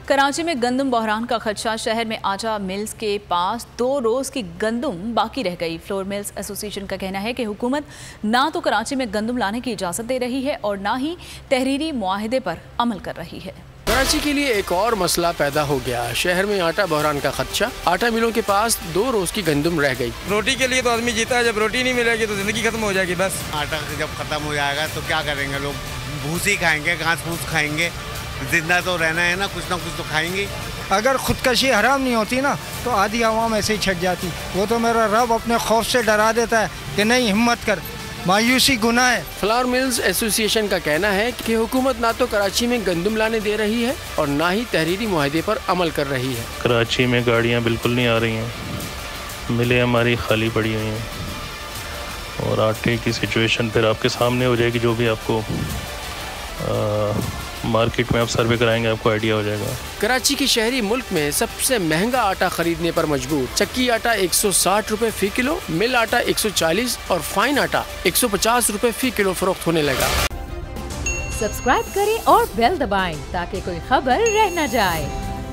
कराची में गंदम बहरान का खदशा। शहर में आटा मिल्स के पास 2 रोज़ की गंदम बाकी रह गई। फ्लोर मिल्स एसोसिएशन का कहना है कि हुकूमत ना तो कराची में गंदम लाने की इजाज़त दे रही है और ना ही तहरीरी मुआहदे पर अमल कर रही है। कराची के लिए एक और मसला पैदा हो गया। शहर में आटा बहरान का खदशा। आटा मिलों के पास 2 रोज़ की गंदम रह गई। रोटी के लिए तो आदमी जीता है, जब रोटी नहीं मिलेगी तो जिंदगी खत्म हो जाएगी। बस आटा जब खत्म हो जाएगा तो क्या करेंगे लोग? भूसी खाएंगे, घास फूस खाएंगे। जिंदा तो रहना है ना कुछ तो खाएंगे। अगर खुदकशी हराम नहीं होती ना तो आधी आवाम ऐसे ही छट जाती। वो तो मेरा रब अपने खौफ से डरा देता है कि नहीं, हिम्मत कर, मायूसी गुनाह है। फ्लोर मिल्स एसोसिएशन का कहना है कि हुकूमत ना तो कराची में गंदम लाने दे रही है और ना ही तहरीरी मुआहदे पर अमल कर रही है। कराची में गाड़ियाँ बिल्कुल नहीं आ रही हैं, मिलें हमारी खाली पड़ी हुई हैं और आटे की सिचुएशन फिर आपके सामने हो जाएगी। जो भी आपको मार्केट में आप सर्वे कराएंगे आपको आइडिया हो जाएगा। कराची की शहरी मुल्क में सबसे महंगा आटा खरीदने पर मजबूर। चक्की आटा 160 रुपए फी किलो, मिल आटा 140 और फाइन आटा 150 रुपए फी किलो फरोख्त होने लगा। सब्सक्राइब करें और बेल दबाएं ताकि कोई खबर रह न जाए।